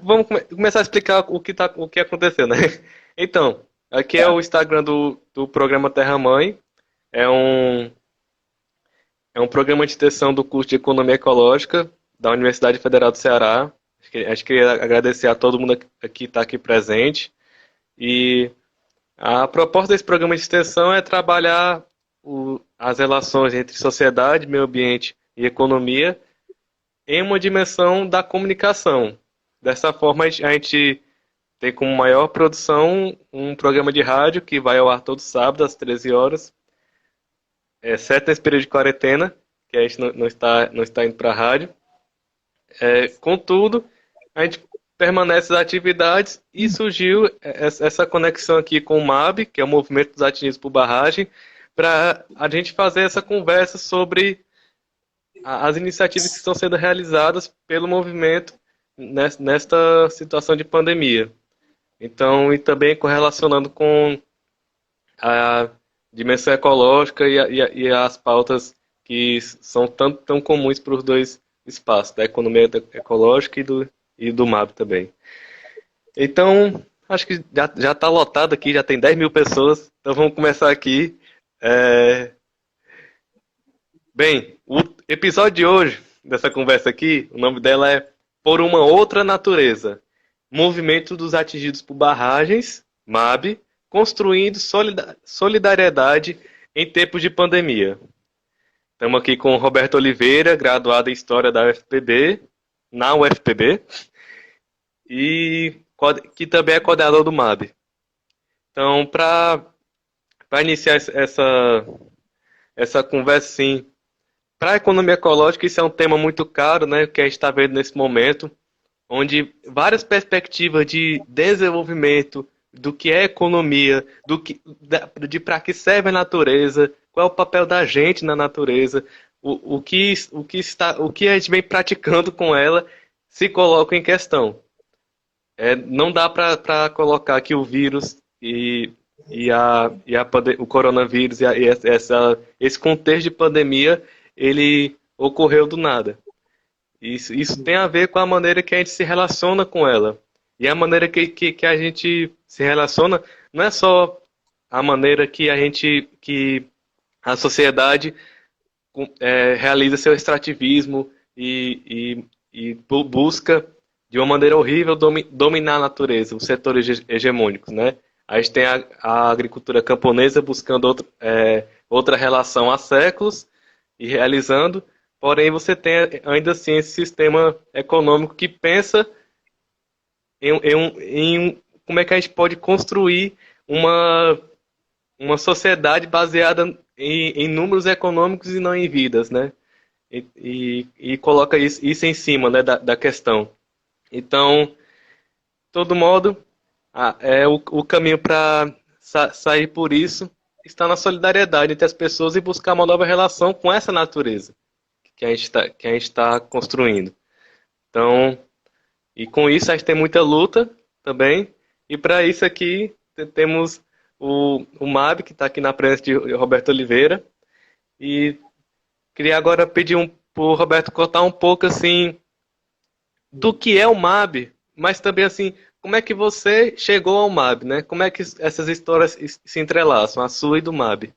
Vamos começar a explicar o que aconteceu, né? Então, aqui é Tá. o Instagram do programa Terra Mãe. É um, é um programa de extensão do curso de Economia Ecológica da Universidade Federal do Ceará. Acho que queria agradecer a todo mundo que está aqui presente. E a proposta desse programa de extensão é trabalhar as relações entre sociedade, meio ambiente e economia em uma dimensão da comunicação. Dessa forma, a gente tem como maior produção um programa de rádio que vai ao ar todo sábado às 13 horas, exceto nesse período de quarentena, que a gente não está indo para a rádio. Contudo, a gente permanece nas atividades e surgiu essa conexão aqui com o MAB, que é o Movimento dos Atingidos por Barragem, para a gente fazer essa conversa sobre as iniciativas que estão sendo realizadas pelo movimento nesta situação de pandemia. Então, e também correlacionando com a dimensão ecológica e as pautas que são tão comuns para os dois espaços, da economia ecológica e do MAB também. Então, acho que já está lotado aqui, já tem 10 mil pessoas, então vamos começar aqui. É, Bem, o episódio de hoje, dessa conversa aqui, o nome dela é Por uma Outra Natureza. Movimento dos Atingidos por Barragens, MAB, construindo solidariedade em tempos de pandemia. Estamos aqui com o Roberto Oliveira, graduado em História da UFPB, na UFPB, e que também é coordenador do MAB. Então, para iniciar essa conversa, sim, para a economia ecológica, isso é um tema muito caro, né, que a gente está vendo nesse momento, onde várias perspectivas de desenvolvimento do que é economia, de para que serve a natureza, qual é o papel da gente na natureza, o que a gente vem praticando com ela se coloca em questão. Não dá para colocar que o vírus o coronavírus esse contexto de pandemia ele ocorreu do nada. Isso tem a ver com a maneira que a gente se relaciona com ela. E a maneira que a gente se relaciona não é só a maneira que a sociedade realiza seu extrativismo e busca de uma maneira horrível dominar a natureza, os setores hegemônicos, né? A gente tem a agricultura camponesa buscando outra relação há séculos e realizando, porém você tem ainda assim esse sistema econômico que pensa como é que a gente pode construir uma sociedade baseada em números econômicos e não em vidas, né? E coloca isso em cima, né, da questão. Então, de todo modo, o caminho para sair por isso está na solidariedade entre as pessoas e buscar uma nova relação com essa natureza que a gente tá construindo. Então, e com isso a gente tem muita luta também. E para isso aqui temos o MAB, que está aqui na presença de Roberto Oliveira. E queria agora pedir para o Roberto contar um pouco assim do que é o MAB, mas também assim, como é que você chegou ao MAB, né? Como é que essas histórias se entrelaçam, a sua e do MAB?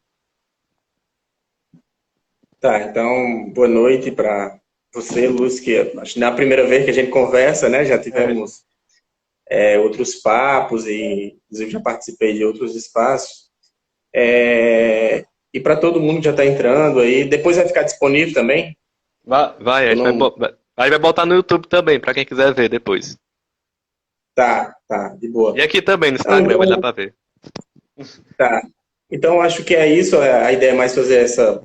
Tá, então, boa noite para você, Lúcio, que acho que não é a primeira vez que a gente conversa, né? Já É, tivemos outros papos e, inclusive, já participei de outros espaços. E para todo mundo que já está entrando aí, depois vai ficar disponível também? vai, a Eu gente vai, não... aí vai botar no YouTube também, para quem quiser ver depois. Tá, de boa. E aqui também no Não, Instagram vai dar então, para ver. tá. Então, acho que é isso. A ideia é mais fazer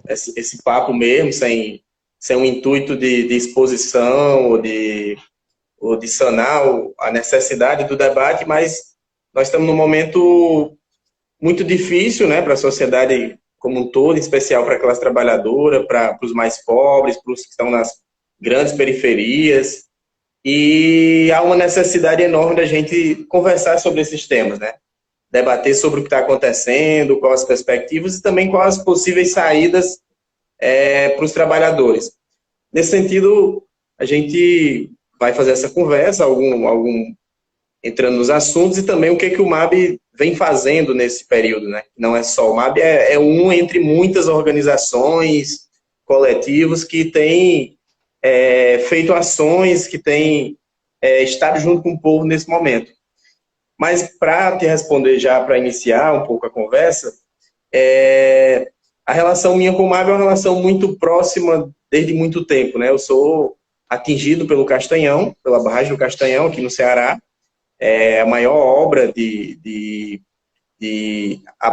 esse papo mesmo, sem um intuito de exposição ou de sanar a necessidade do debate, mas nós estamos num momento muito difícil, né, para a sociedade como um todo, em especial para a classe trabalhadora, para os mais pobres, para os que estão nas grandes periferias, e há uma necessidade enorme da gente conversar sobre esses temas, né? Debater sobre o que está acontecendo, quais as perspectivas e também quais as possíveis saídas para os trabalhadores. Nesse sentido, a gente vai fazer essa conversa, algum entrando nos assuntos, e também o que o MAB vem fazendo nesse período, né? Não é só o MAB, é um entre muitas organizações, coletivos que têm feito ações, que têm estado junto com o povo nesse momento. Mas para te responder já, para iniciar um pouco a conversa, a relação minha com o MAB é uma relação muito próxima desde muito tempo, né? Eu sou atingido pelo Castanhão, pela barragem do Castanhão, aqui no Ceará. É a maior obra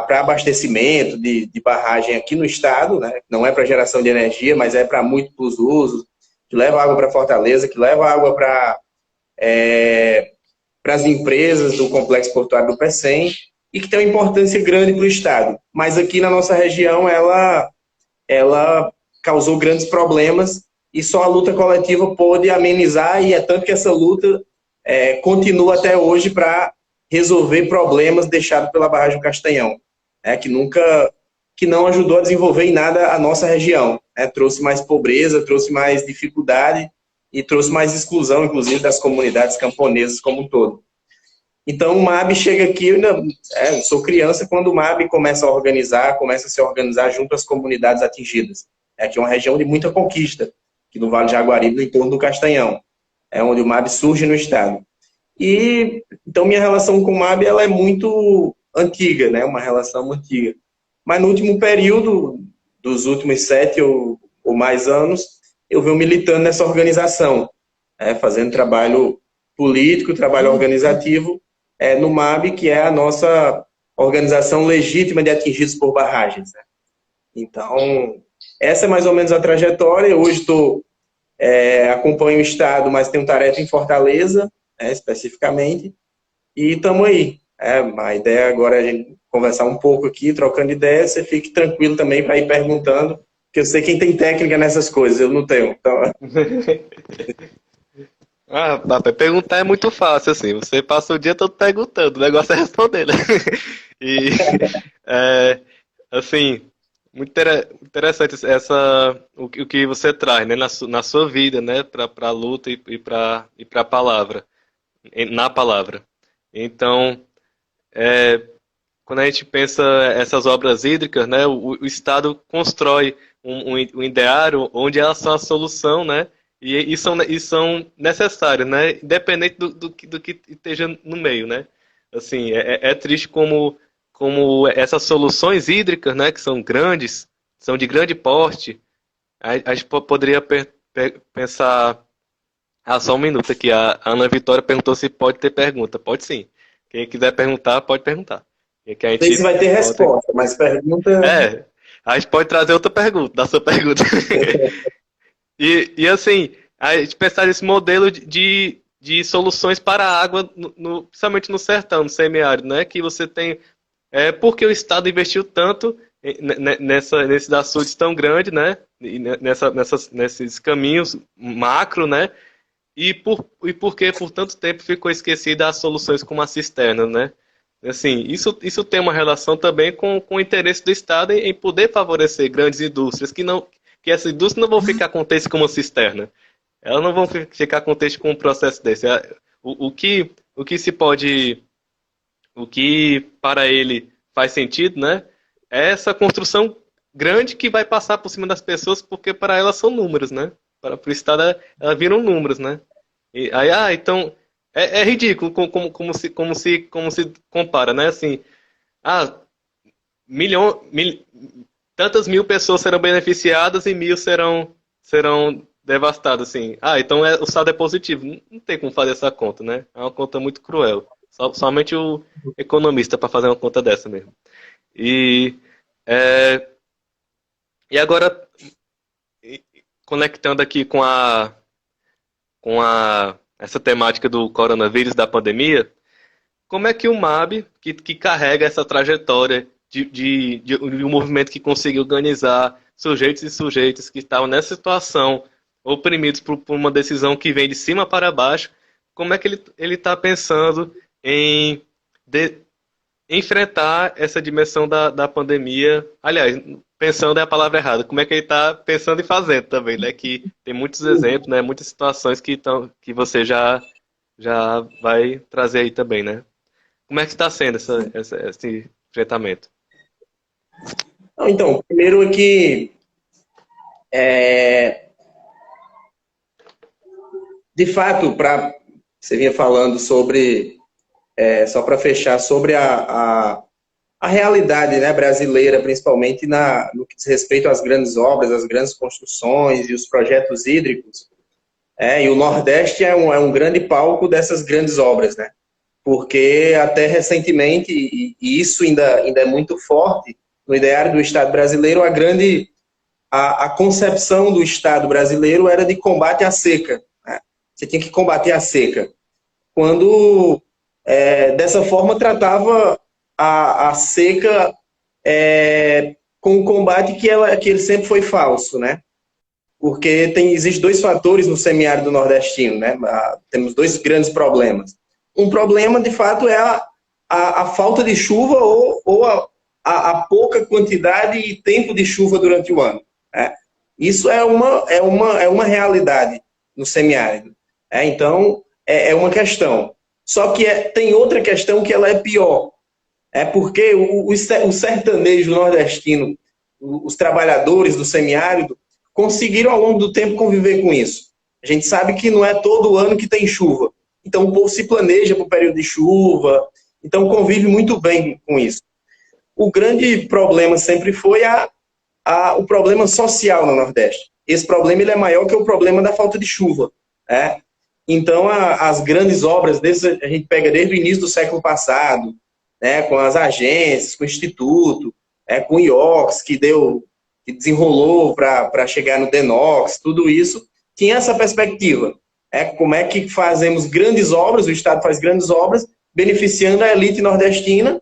para abastecimento de barragem aqui no estado, né? Não é para geração de energia, mas é para múltiplos usos, que leva água para Fortaleza, que leva água para as empresas do Complexo Portuário do Pecém, e que tem uma importância grande para o estado. Mas aqui na nossa região, ela causou grandes problemas, e só a luta coletiva pôde amenizar, e é tanto que essa luta continua até hoje para resolver problemas deixados pela barragem do Castanhão, que não ajudou a desenvolver em nada a nossa região. Trouxe mais pobreza, trouxe mais dificuldade e trouxe mais exclusão, inclusive, das comunidades camponesas como um todo. Então, o MAB chega aqui, eu sou criança quando o MAB começa a se organizar junto às comunidades atingidas. Aqui é uma região de muita conquista, aqui no Vale de Jaguaribe, no entorno do Castanhão. É onde o MAB surge no estado. E, então, minha relação com o MAB ela é muito antiga, né? Uma relação antiga. Mas no último período, dos últimos 7 ou mais anos, eu venho militando nessa organização, fazendo trabalho político, trabalho organizativo no MAB, que é a nossa organização legítima de atingidos por barragens, né? Então, essa é mais ou menos a trajetória. Hoje acompanho o estado, mas tenho tarefa em Fortaleza, especificamente, e estamos aí. A ideia agora é a gente conversar um pouco aqui, trocando ideias, você fique tranquilo também para ir perguntando, porque eu sei quem tem técnica nessas coisas, eu não tenho. Então... perguntar é muito fácil, assim, você passa o dia todo perguntando, o negócio é responder, né? E, assim, muito interessante o que você traz, né, na sua vida, né, para a luta e para a palavra, na palavra. Então, quando a gente pensa essas obras hídricas, né, o Estado constrói um ideário onde elas são a solução, né, e são necessárias, né, independente do que esteja no meio, né. Assim, é triste como essas soluções hídricas, né, que são grandes, são de grande porte, a gente poderia pensar... só um minuto aqui, a Ana Vitória perguntou se pode ter pergunta. Pode sim. Quem quiser perguntar, pode perguntar. Que a gente sei se vai ter resposta, mas pergunta... a gente pode trazer outra pergunta, da sua pergunta. e assim, a gente pensar nesse modelo de soluções para a água, principalmente no sertão, no semiárido, né? Que você tem... porque o Estado investiu tanto nesses açudes tão grandes, né? Nesses caminhos macro, né? E porque por tanto tempo ficou esquecida as soluções como a cisterna, né? Assim, isso tem uma relação também com o interesse do Estado em poder favorecer grandes indústrias, que essas indústrias não vão ficar contentes com uma cisterna. Elas não vão ficar contentes com um processo desse. O que se pode... O que para ele faz sentido, né? É essa construção grande que vai passar por cima das pessoas, porque para elas são números, né? Para o Estado, elas viram números, né? E aí, então, é ridículo como se compara, né? Assim, tantas mil pessoas serão beneficiadas e 1.000 serão devastadas, assim. Então o saldo é positivo. Não tem como fazer essa conta, né? É uma conta muito cruel. Somente o economista para fazer uma conta dessa mesmo. E agora, conectando aqui com essa temática do coronavírus, da pandemia, como é que o MAB, que carrega essa trajetória de um movimento que conseguiu organizar sujeitos e sujeitas que estavam nessa situação, oprimidos por uma decisão que vem de cima para baixo, como é que ele está pensando em enfrentar essa dimensão da pandemia. Aliás, pensando é a palavra errada. Como é que ele está pensando e fazendo também, né? Que tem muitos exemplos, né? Muitas situações que você já vai trazer aí também, né? Como é que está sendo esse enfrentamento? Não, então, primeiro aqui, é, de fato, você vinha falando sobre, só para fechar, sobre a realidade, né, brasileira, principalmente no que diz respeito às grandes obras, às grandes construções e os projetos hídricos. E o Nordeste é um grande palco dessas grandes obras, né? Porque até recentemente, e isso ainda é muito forte, no ideário do Estado brasileiro, a concepção do Estado brasileiro era de combate à seca. Né? Você tinha que combater a seca. Quando, dessa forma, tratava a seca com um combate que ele sempre foi falso, né? Porque existem dois fatores no semiárido nordestino, né? Temos dois grandes problemas. Um problema, de fato, é a falta de chuva ou a pouca quantidade e tempo de chuva durante o ano. Né? Isso é uma realidade no semiárido. Então, é uma questão. Só que tem outra questão que ela é pior. Porque o sertanejo nordestino, os trabalhadores do semiárido, conseguiram ao longo do tempo conviver com isso. A gente sabe que não é todo ano que tem chuva. Então o povo se planeja para o período de chuva, então convive muito bem com isso. O grande problema sempre foi o problema social no Nordeste. Esse problema ele é maior que o problema da falta de chuva. Né? Então as grandes obras, a gente pega desde o início do século passado, né, com as agências, com o Instituto, com o IOX, que desenrolou para chegar no DENOX, tudo isso, tinha essa perspectiva. Como é que fazemos grandes obras, o Estado faz grandes obras, beneficiando a elite nordestina,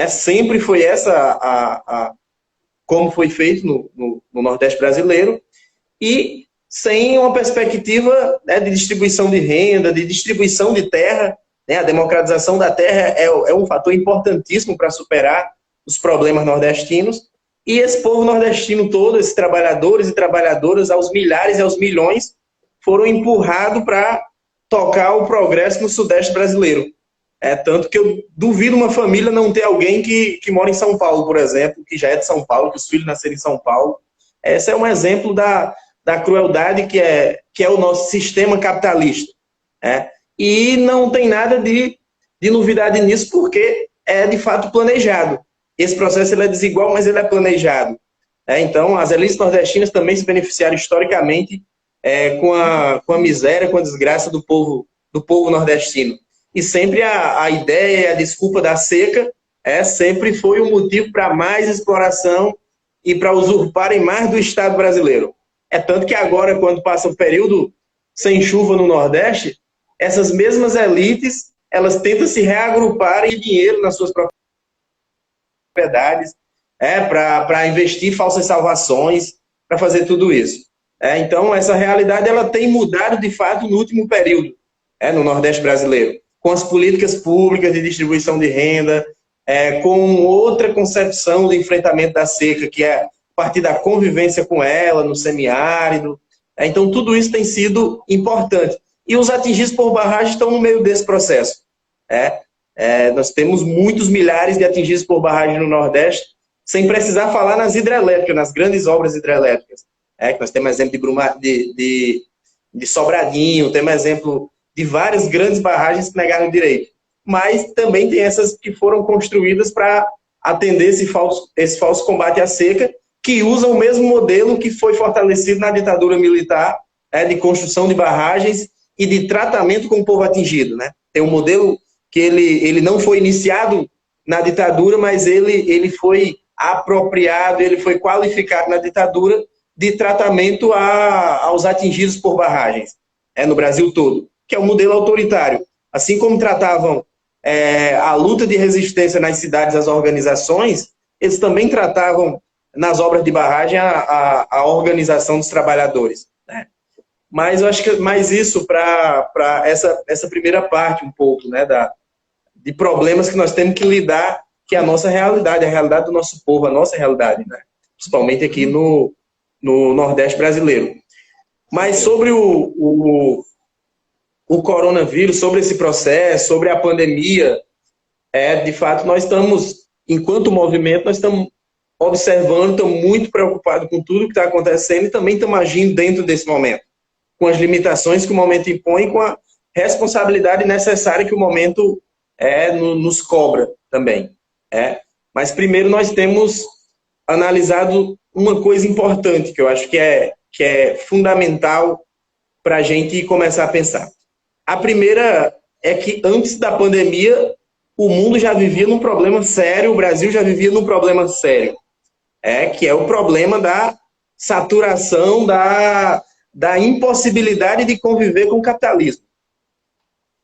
sempre foi essa como foi feito no Nordeste brasileiro, e sem uma perspectiva, né, de distribuição de renda, de distribuição de terra, né, a democratização da terra é um fator importantíssimo para superar os problemas nordestinos, e esse povo nordestino todo, esses trabalhadores e trabalhadoras, aos milhares e aos milhões, foram empurrados para tocar o progresso no Sudeste brasileiro. Tanto que eu duvido uma família não ter alguém que mora em São Paulo, por exemplo, que já é de São Paulo, que os filhos nasceram em São Paulo. Esse é um exemplo da crueldade que é o nosso sistema capitalista. E não tem nada de novidade nisso, porque é de fato planejado. Esse processo ele é desigual, mas ele é planejado. Então, as elites nordestinas também se beneficiaram historicamente com a miséria, com a desgraça do povo nordestino. E sempre a ideia, a desculpa da seca, sempre foi o motivo para mais exploração e para usurparem mais do Estado brasileiro. Tanto que agora, quando passa o período sem chuva no Nordeste, essas mesmas elites, elas tentam se reagrupar em dinheiro nas suas propriedades, para investir em falsas salvações, para fazer tudo isso. Então, essa realidade ela tem mudado, de fato, no último período, no Nordeste brasileiro, com as políticas públicas de distribuição de renda, com outra concepção do enfrentamento da seca, que é a partir da convivência com ela, no semiárido. Então, tudo isso tem sido importante. E os atingidos por barragem estão no meio desse processo. Nós temos muitos milhares de atingidos por barragem no Nordeste, sem precisar falar nas hidrelétricas, nas grandes obras hidrelétricas. Que nós temos exemplo de Sobradinho, temos exemplo de várias grandes barragens que negaram direito. Mas também tem essas que foram construídas para atender esse falso combate à seca, que usam o mesmo modelo que foi fortalecido na ditadura militar, de construção de barragens e de tratamento com o povo atingido. Né? Tem um modelo que ele não foi iniciado na ditadura, mas ele foi apropriado, ele foi qualificado na ditadura de tratamento aos atingidos por barragens, no Brasil todo, que é um modelo autoritário. Assim como tratavam a luta de resistência nas cidades, as organizações, eles também tratavam nas obras de barragem a organização dos trabalhadores. Né? Mas eu acho que mais isso para essa primeira parte um pouco, né, de problemas que nós temos que lidar que é a nossa realidade, a realidade do nosso povo, a nossa realidade, né? Principalmente aqui no Nordeste brasileiro. Mas sobre o coronavírus, sobre esse processo, sobre a pandemia, de fato, nós estamos, enquanto movimento, nós estamos observando, estamos muito preocupados com tudo que está acontecendo e também estamos agindo dentro desse momento, com as limitações que o momento impõe, com a responsabilidade necessária que o momento nos cobra também. Mas primeiro nós temos analisado uma coisa importante, que eu acho que é fundamental para a gente começar a pensar. A primeira é que antes da pandemia, o mundo já vivia num problema sério, o Brasil já vivia num problema sério, que é o problema da saturação, da impossibilidade de conviver com o capitalismo.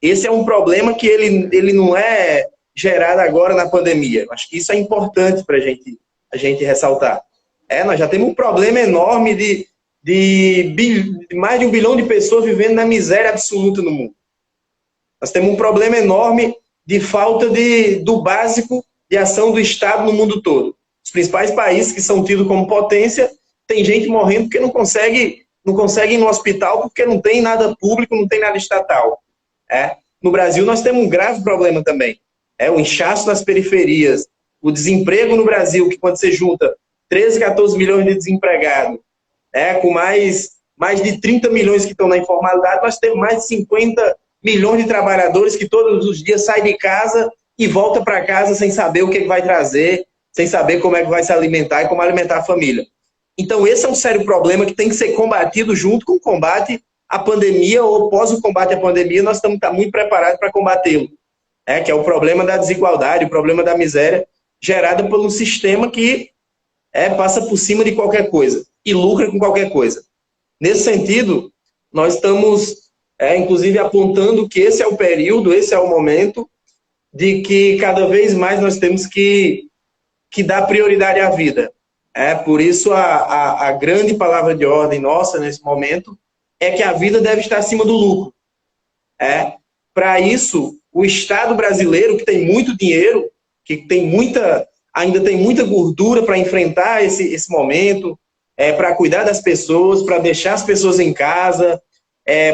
Esse é um problema que ele não é gerado agora na pandemia. Acho que isso é importante para a gente ressaltar. Nós já temos um problema enorme de mais de 1 bilhão de pessoas vivendo na miséria absoluta no mundo. Nós temos um problema enorme de falta do básico de ação do Estado no mundo todo. Os principais países que são tidos como potência, tem gente morrendo porque não consegue ir no hospital porque não tem nada público, não tem nada estatal. No Brasil nós temos um grave problema também. O inchaço nas periferias, o desemprego no Brasil, que quando você junta 13, 14 milhões de desempregados, com mais de 30 milhões que estão na informalidade, nós temos mais de 50 milhões de trabalhadores que todos os dias saem de casa e voltam para casa sem saber o que vai trazer, sem saber como é que vai se alimentar e como alimentar a família. Então esse é um sério problema que tem que ser combatido junto com o combate à pandemia, ou após o combate à pandemia, nós estamos muito preparados para combatê-lo. Que é o problema da desigualdade, o problema da miséria, gerada por um sistema que passa por cima de qualquer coisa e lucra com qualquer coisa. Nesse sentido, nós estamos, inclusive, apontando que esse é o período, esse é o momento de que cada vez mais nós temos que dar prioridade à vida. Por isso, a grande palavra de ordem nossa nesse momento é que a vida deve estar acima do lucro. Para isso, o Estado brasileiro, que tem muito dinheiro, que ainda tem muita gordura para enfrentar esse momento, para cuidar das pessoas, para deixar as pessoas em casa,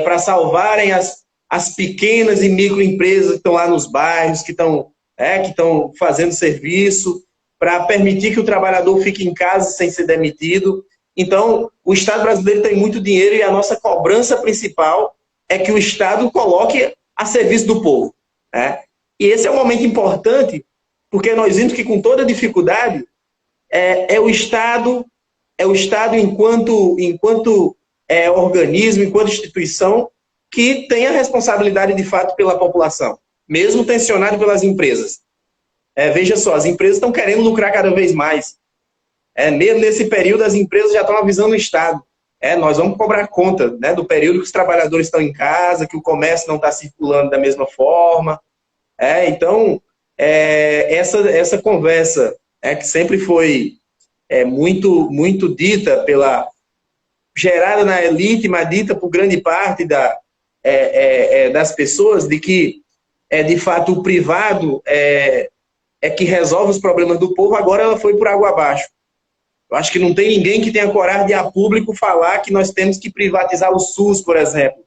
para salvarem as pequenas e microempresas que estão lá nos bairros, que estão fazendo serviço, para permitir que o trabalhador fique em casa sem ser demitido. Então, o Estado brasileiro tem muito dinheiro e a nossa cobrança principal é que o Estado coloque a serviço do povo. E esse é um momento importante, porque nós vimos que com toda dificuldade, o Estado enquanto organismo, enquanto instituição, que tem a responsabilidade de fato pela população, mesmo tensionado pelas empresas. Veja só, as empresas estão querendo lucrar cada vez mais. Mesmo nesse período, as empresas já estão avisando o Estado. Nós vamos cobrar conta, do período que os trabalhadores estão em casa, que o comércio não está circulando da mesma forma. Então, essa conversa que sempre foi muito, muito dita gerada na elite, mas dita por grande parte das pessoas, de que, de fato, o privado que resolve os problemas do povo, agora ela foi por água abaixo. Eu acho que não tem ninguém que tenha coragem de a público falar que nós temos que privatizar o SUS, por exemplo,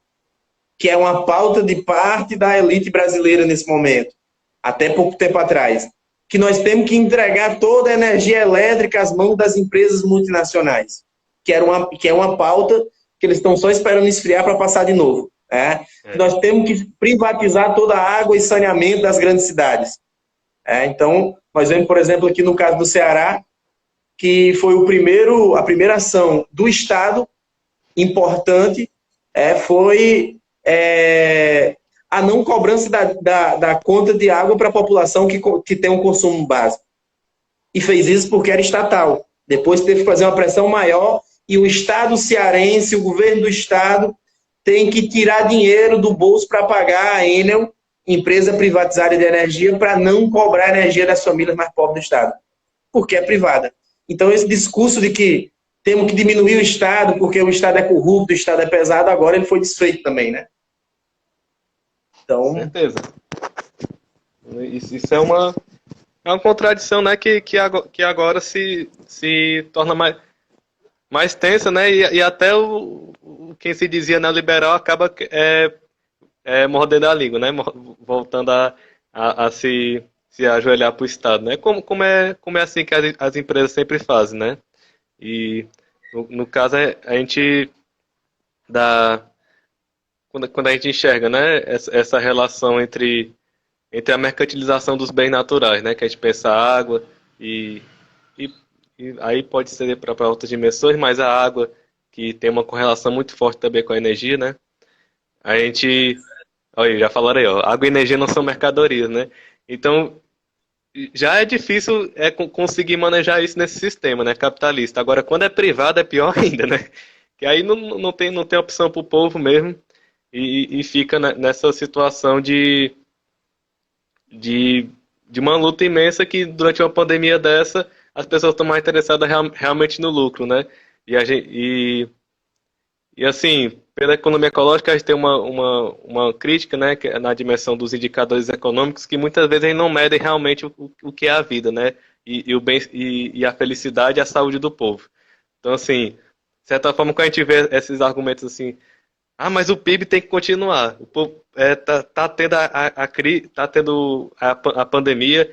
que é uma pauta de parte da elite brasileira nesse momento, até pouco tempo atrás, que nós temos que entregar toda a energia elétrica às mãos das empresas multinacionais, que é uma pauta que eles estão só esperando esfriar para passar de novo. Nós temos que privatizar toda a água e saneamento das grandes cidades. Então, nós vemos, por exemplo, aqui no caso do Ceará, que foi a primeira ação do Estado importante, foi a não cobrança da conta de água para a população que tem um consumo básico. E fez isso porque era estatal. Depois teve que fazer uma pressão maior e o Estado cearense, o governo do Estado, tem que tirar dinheiro do bolso para pagar a Enel, empresa privatizada de energia, para não cobrar a energia das famílias mais pobres do Estado, porque é privada. Então, esse discurso de que temos que diminuir o Estado porque o Estado é corrupto, o Estado é pesado, agora ele foi desfeito também, né? Então... Com certeza. Isso é uma é uma contradição, né, que agora se torna mais tensa, né, e até quem se dizia neoliberal acaba mordendo a língua, né, voltando a se ajoelhar para o Estado, né, como é assim que as empresas sempre fazem, né, e no caso a gente dá, quando a gente enxerga, né, essa relação entre a mercantilização dos bens naturais, né, que a gente pensa a água e, e, e aí pode ser para outras dimensões, mas a água que tem uma correlação muito forte também com a energia, né? A gente, olha, já falaram aí, ó, água e energia não são mercadorias, né? Então já é difícil conseguir manejar isso nesse sistema, né, capitalista. Agora, quando é privado é pior ainda, né? Que aí não tem opção para o povo mesmo e fica nessa situação de, de uma luta imensa que durante uma pandemia dessa as pessoas estão mais interessadas realmente no lucro, né? E assim, pela economia ecológica a gente tem uma crítica, né, que é na dimensão dos indicadores econômicos que muitas vezes eles não medem realmente o que é a vida, né? E o bem e a felicidade e a saúde do povo. Então assim, de certa forma quando a gente vê esses argumentos assim, mas o PIB tem que continuar. O povo tá tendo tá tendo a pandemia,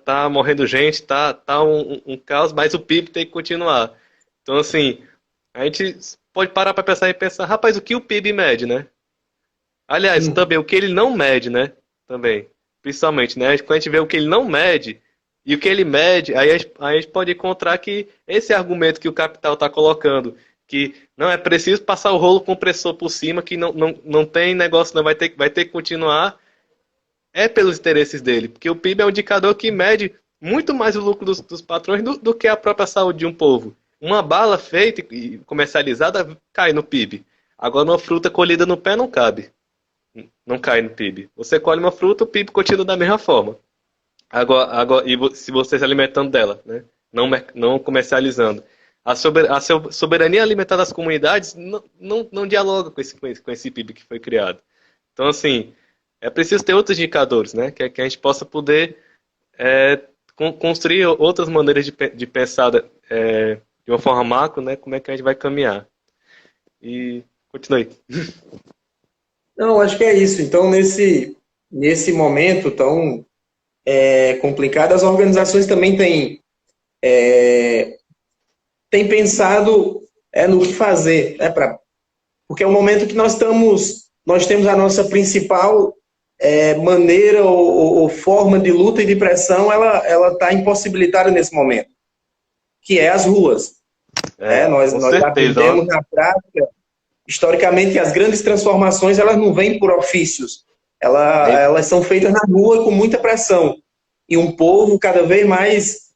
tá morrendo gente, tá um caos, mas o PIB tem que continuar. Então, assim, a gente pode parar para pensar e pensar, rapaz, o que o PIB mede, né? Aliás, Hum. também o que ele não mede, né? Também, principalmente, né? Quando a gente vê o que ele não mede e o que ele mede, aí a gente pode encontrar que esse argumento que o capital está colocando, que não é preciso passar o rolo compressor por cima, que não tem negócio, não vai ter que continuar, é pelos interesses dele, porque o PIB é um indicador que mede muito mais o lucro dos patrões do que a própria saúde de um povo. Uma bala feita e comercializada cai no PIB. Agora, uma fruta colhida no pé não cabe. Não cai no PIB. Você colhe uma fruta, o PIB continua da mesma forma. Agora, se você se alimentando dela, né? Não comercializando. A soberania alimentar das comunidades não dialoga com esse PIB que foi criado. Então, assim, é preciso ter outros indicadores, né? Que a gente possa poder construir outras maneiras de pensar de uma forma macro, né? Como é que a gente vai caminhar. E continue. Não, acho que é isso. Então, nesse momento tão complicado, as organizações também têm pensado no que fazer, né, porque é o momento que nós temos a nossa principal maneira ou forma de luta e de pressão, ela está impossibilitada nesse momento, que é as ruas. Nós, Com nós certeza, aprendemos ó. na prática, historicamente, que as grandes transformações elas não vêm por ofícios, Nem- elas são feitas na rua com muita pressão. E um povo cada vez mais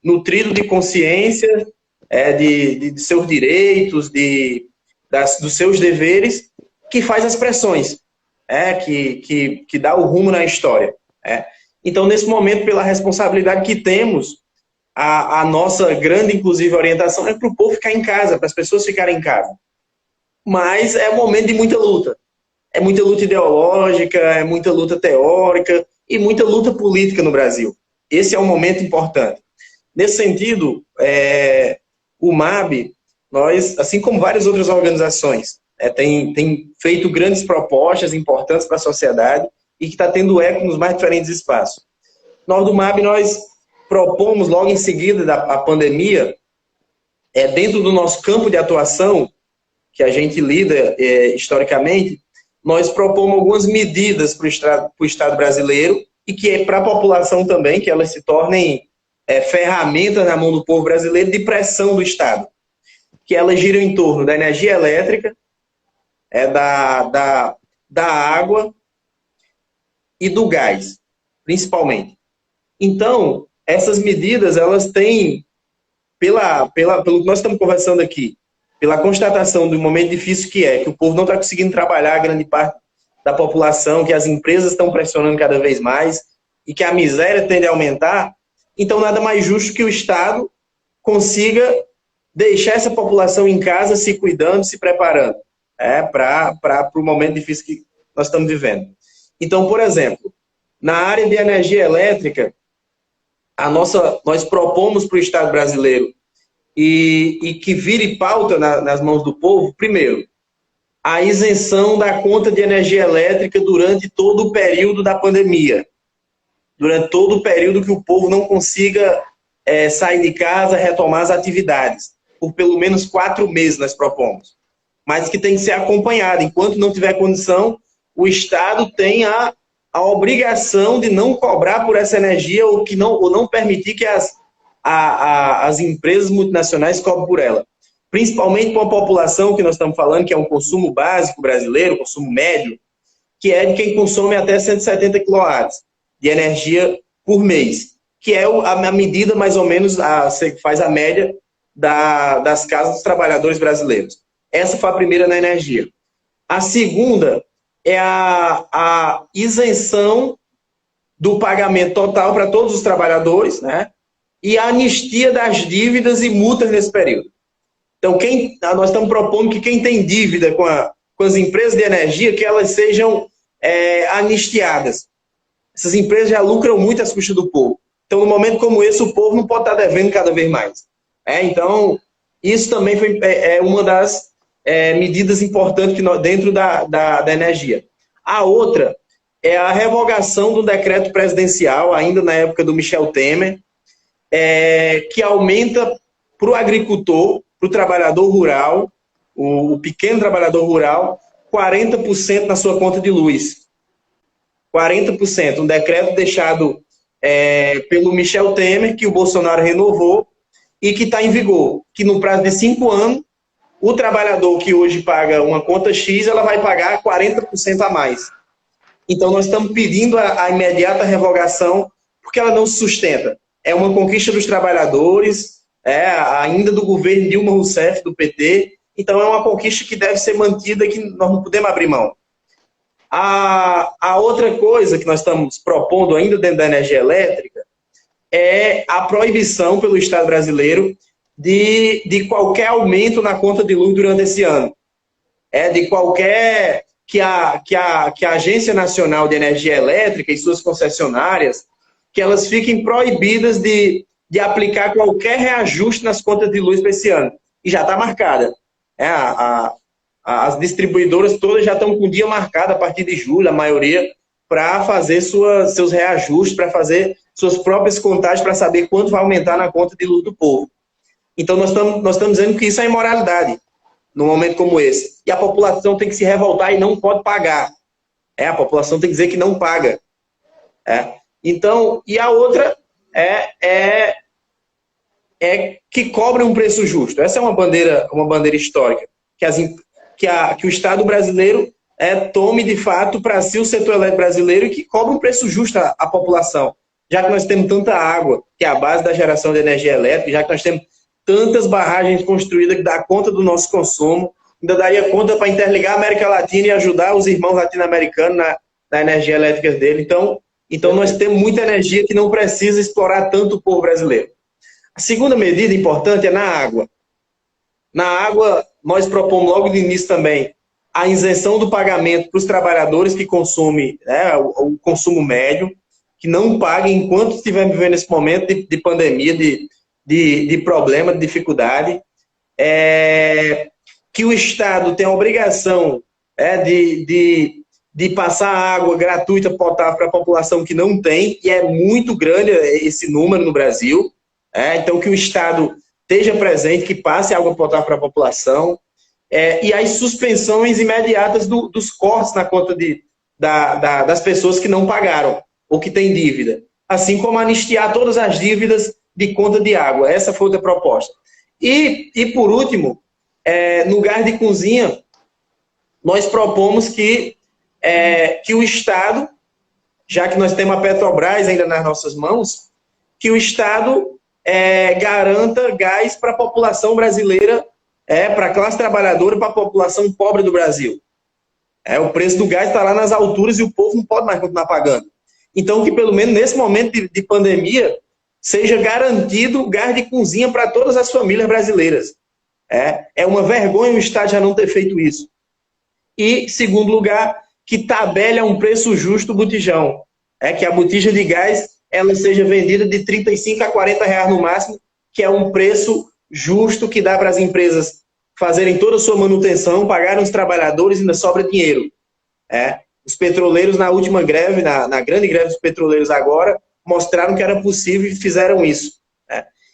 nutrido de consciência, de seus direitos, dos seus deveres, que faz as pressões, que dá o rumo na história. Então, nesse momento, pela responsabilidade que temos, a nossa grande, inclusive, orientação é para o povo ficar em casa, para as pessoas ficarem em casa. Mas é um momento de muita luta. É muita luta ideológica, é muita luta teórica e muita luta política no Brasil. Esse é um momento importante. Nesse sentido, o MAB, nós, assim como várias outras organizações, tem feito grandes propostas importantes para a sociedade e que está tendo eco nos mais diferentes espaços. Nós do MAB, nós propomos logo em seguida da pandemia, dentro do nosso campo de atuação, que a gente lida historicamente, nós propomos algumas medidas para o Estado brasileiro e que é para a população também, que elas se tornem ferramentas na mão do povo brasileiro de pressão do Estado, que elas giram em torno da energia elétrica, da água e do gás, principalmente. Então, essas medidas, elas têm, pelo que nós estamos conversando aqui, pela constatação do momento difícil que o povo não está conseguindo trabalhar, grande parte da população, que as empresas estão pressionando cada vez mais e que a miséria tende a aumentar, então nada mais justo que o Estado consiga deixar essa população em casa se cuidando, se preparando para o momento difícil que nós estamos vivendo. Então, por exemplo, Na área de energia elétrica, nós propomos para o Estado brasileiro e que vire pauta nas mãos do povo, primeiro, a isenção da conta de energia elétrica durante todo o período da pandemia. Durante todo o período que o povo não consiga sair de casa, retomar as atividades. Por pelo menos 4 meses nós propomos. Mas que tem que ser acompanhado. Enquanto não tiver condição, o Estado tem a obrigação de não cobrar por essa energia ou não permitir que as empresas multinacionais cobrem por ela. Principalmente para a população que nós estamos falando, que é um consumo básico brasileiro, consumo médio, que é de quem consome até 170 kW de energia por mês, que é a medida mais ou menos, faz a média das casas dos trabalhadores brasileiros. Essa foi a primeira na energia. A segunda é a isenção do pagamento total para todos os trabalhadores, né? E a anistia das dívidas e multas nesse período. Então, nós estamos propondo que quem tem dívida com as empresas de energia, que elas sejam anistiadas. Essas empresas já lucram muito às custas do povo. Então, num momento como esse, o povo não pode estar devendo cada vez mais. Então, isso também foi uma das medidas importantes dentro da energia. A outra é a revogação do decreto presidencial, ainda na época do Michel Temer, que aumenta para o agricultor, para o trabalhador rural, o pequeno trabalhador rural, 40% na sua conta de luz. 40%. Um decreto deixado pelo Michel Temer, que o Bolsonaro renovou e que está em vigor. Que no prazo de 5 anos, o trabalhador que hoje paga uma conta X, ela vai pagar 40% a mais. Então, nós estamos pedindo a imediata revogação, porque ela não se sustenta. É uma conquista dos trabalhadores, ainda do governo Dilma Rousseff, do PT. Então, é uma conquista que deve ser mantida, que nós não podemos abrir mão. A outra coisa que nós estamos propondo ainda dentro da energia elétrica é a proibição pelo Estado brasileiro de qualquer aumento na conta de luz durante esse ano. De qualquer... Que a Agência Nacional de Energia Elétrica e suas concessionárias, que elas fiquem proibidas de aplicar qualquer reajuste nas contas de luz para esse ano. E já está marcada. As distribuidoras todas já estão com o dia marcado a partir de julho, a maioria, para fazer seus reajustes, para fazer suas próprias contagens, para saber quanto vai aumentar na conta de luz do povo. Então, nós estamos dizendo que isso é imoralidade, num momento como esse. E a população tem que se revoltar e não pode pagar. A população tem que dizer que não paga. Então, e a outra é que cobre um preço justo. Essa é uma bandeira histórica, que o Estado brasileiro tome, de fato, para si o setor elétrico brasileiro e que cobre um preço justo à população. Já que nós temos tanta água, que é a base da geração de energia elétrica, já que nós temos tantas barragens construídas que dá conta do nosso consumo, ainda daria conta para interligar a América Latina e ajudar os irmãos latino-americanos na energia elétrica dele. Então nós temos muita energia que não precisa explorar tanto o povo brasileiro. A segunda medida importante é na água. Na água, nós propomos logo de início também a isenção do pagamento para os trabalhadores que consomem o consumo médio, que não paguem enquanto estivermos vivendo esse momento de pandemia, de problema, de dificuldade. Que o Estado tem a obrigação de passar água gratuita, potável para a população que não tem, e é muito grande esse número no Brasil. Então, que o Estado esteja presente, que passe água potável para a população, e as suspensões imediatas dos cortes na conta das pessoas que não pagaram ou que têm dívida, assim como anistiar todas as dívidas de conta de água. Essa foi outra proposta. E por último, no gás de cozinha, nós propomos que o Estado, já que nós temos a Petrobras ainda nas nossas mãos, que o Estado garanta gás para a população brasileira, para a classe trabalhadora e para a população pobre do Brasil. O preço do gás está lá nas alturas e o povo não pode mais continuar pagando. Então, que pelo menos nesse momento de pandemia, seja garantido gás de cozinha para todas as famílias brasileiras. É uma vergonha o Estado já não ter feito isso. E, segundo lugar, que tabele a um preço justo o botijão. é que a botija de gás ela seja vendida de 35 a 40 reais no máximo, que é um preço justo que dá para as empresas fazerem toda a sua manutenção, pagarem os trabalhadores e ainda sobra dinheiro. Os petroleiros na última greve, na grande greve dos petroleiros agora, mostraram que era possível e fizeram isso.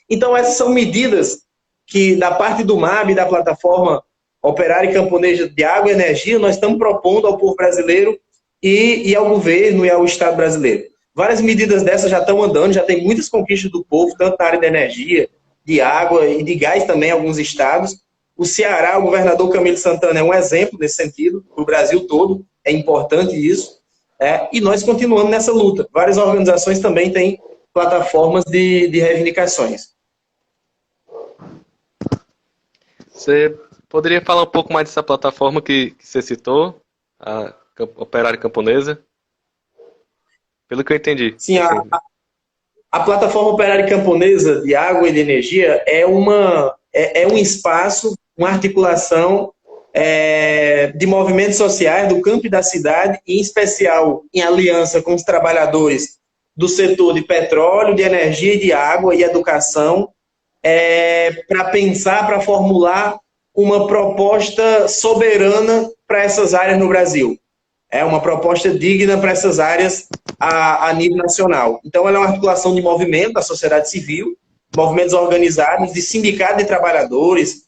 Então essas são medidas que da parte do MAB, da plataforma Operária e Camponesa de Água e Energia, nós estamos propondo ao povo brasileiro e ao governo e ao Estado brasileiro. Várias medidas dessas já estão andando, já tem muitas conquistas do povo, tanto na área de energia, de água e de gás também em alguns estados. O Ceará, o governador Camilo Santana é um exemplo nesse sentido, para o Brasil todo, é importante isso. E nós continuamos nessa luta. Várias organizações também têm plataformas de reivindicações. Você poderia falar um pouco mais dessa plataforma que você citou, a Operária Camponesa? Pelo que eu entendi. Sim, a plataforma Operária Camponesa de Água e de Energia é um espaço, uma articulação de movimentos sociais do campo e da cidade, e em especial em aliança com os trabalhadores do setor de petróleo, de energia e de água e educação, para pensar, para formular uma proposta soberana para essas áreas no Brasil. É uma proposta digna para essas áreas a nível nacional. Então, ela é uma articulação de movimento da sociedade civil, movimentos organizados, de sindicatos de trabalhadores,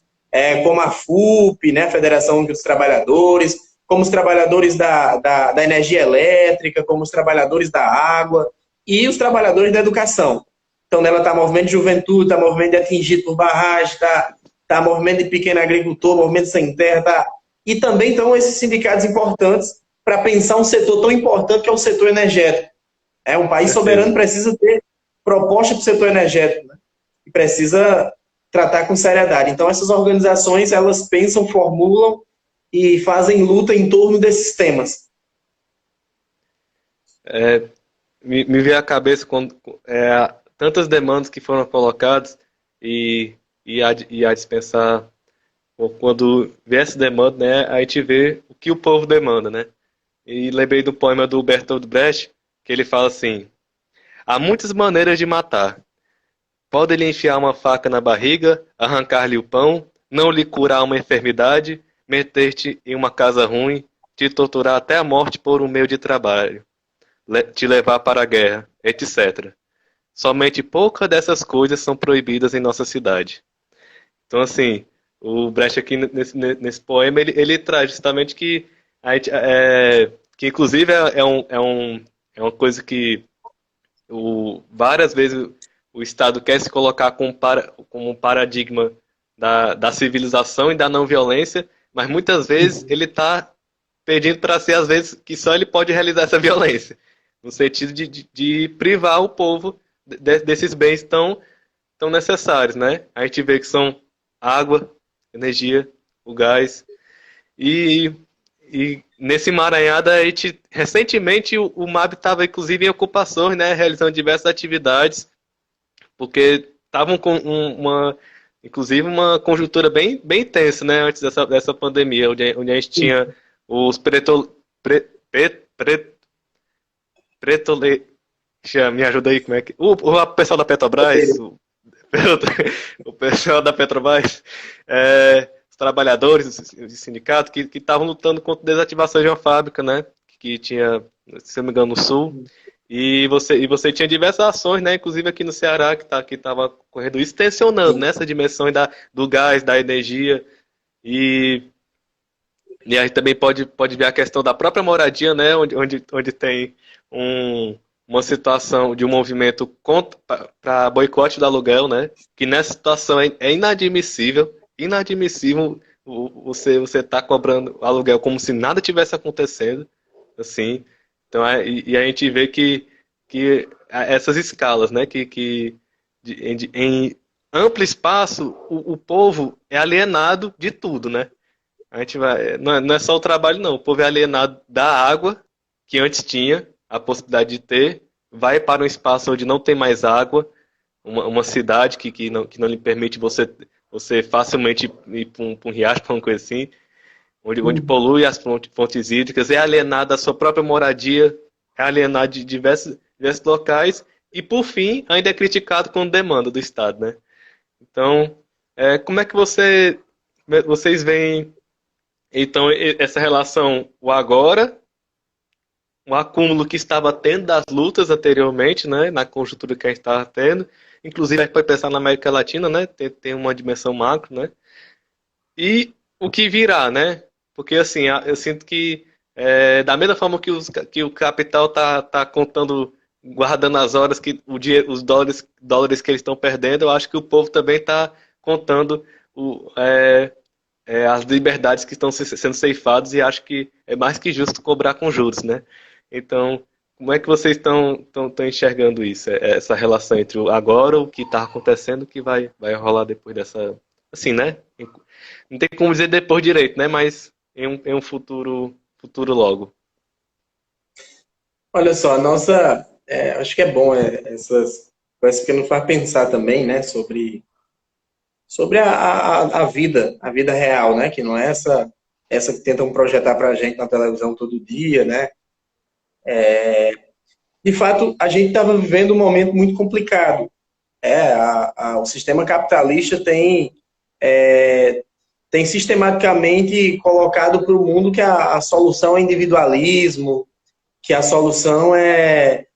como a FUP, né, Federação dos Trabalhadores, como os trabalhadores da energia elétrica, como os trabalhadores da água e os trabalhadores da educação. Então, nela está movimento de juventude, está movimento de atingido por barragem, está movimento de pequeno agricultor, movimento sem terra, e também estão esses sindicatos importantes para pensar um setor tão importante que é o setor energético. Um país soberano precisa ter proposta para o setor energético, né? E precisa tratar com seriedade. Então, essas organizações, elas pensam, formulam e fazem luta em torno desses temas. Me veio à cabeça quando tantas demandas que foram colocadas e a dispensar, quando vier essa demanda, né, a gente vê o que o povo demanda, né? E lembrei do poema do Bertolt Brecht, que ele fala assim: há muitas maneiras de matar. Pode lhe enfiar uma faca na barriga, arrancar-lhe o pão, não lhe curar uma enfermidade, meter-te em uma casa ruim, te torturar até a morte por um meio de trabalho, te levar para a guerra, etc. Somente poucas dessas coisas são proibidas em nossa cidade. Então, assim, o Brecht aqui nesse poema, ele traz justamente que que inclusive é uma coisa que várias vezes o Estado quer se colocar como um paradigma da civilização e da não violência, mas muitas vezes ele está pedindo para si, às vezes, que só ele pode realizar essa violência, no sentido de privar o povo desses bens tão necessários, né? A gente vê que são água, energia, o gás, e nesse emaranhado, recentemente o MAB estava inclusive em ocupações, né, realizando diversas atividades, porque estavam com inclusive uma conjuntura bem tensa, né, antes dessa pandemia, onde a gente tinha os me ajuda aí, como é que... O pessoal da Petrobras, o pessoal da Petrobras, os trabalhadores de sindicato que estavam lutando contra a desativação de uma fábrica, né, que tinha, se não me engano, no Sul, e você tinha diversas ações, né, inclusive aqui no Ceará, que estava correndo isso, tensionando nessa dimensão do gás, da energia, e a gente também pode ver a questão da própria moradia, né, onde tem uma situação de um movimento para boicote do aluguel, né? Que nessa situação é inadmissível você tá cobrando aluguel como se nada tivesse acontecendo, assim. Então, e a gente vê que essas escalas, né? Em amplo espaço o povo é alienado de tudo, né? A gente não é só o trabalho, não. O povo é alienado da água que antes tinha a possibilidade de ter, vai para um espaço onde não tem mais água, uma cidade que não lhe permite você facilmente ir para um riacho, para uma coisa assim, onde polui as fontes hídricas, é alienado da sua própria moradia, alienado de diversos locais e, por fim, ainda é criticado com demanda do Estado, né? Então, como é que vocês veem, então, essa relação, o agora, o acúmulo que estava tendo das lutas anteriormente, né, na conjuntura que a gente estava tendo, inclusive a gente pode pensar na América Latina, né, tem uma dimensão macro, né, e o que virá, né, porque assim, eu sinto que da mesma forma que o capital tá contando, guardando as horas que os dólares que eles estão perdendo, eu acho que o povo também está contando as liberdades que estão sendo ceifadas e acho que é mais que justo cobrar com juros, né? Então, como é que vocês estão enxergando isso? Essa relação entre o agora, o que está acontecendo, o que vai rolar depois dessa... Assim, né? Não tem como dizer depois direito, né? Mas em um futuro logo. Olha só, a nossa, acho que é bom essas coisas que nos faz pensar também, né, sobre a vida real, né, que não é essa que tentam projetar para a gente na televisão todo dia, né. De fato, a gente estava vivendo um momento muito complicado. O sistema capitalista tem sistematicamente colocado para o mundo que a solução é individualismo, que a solução é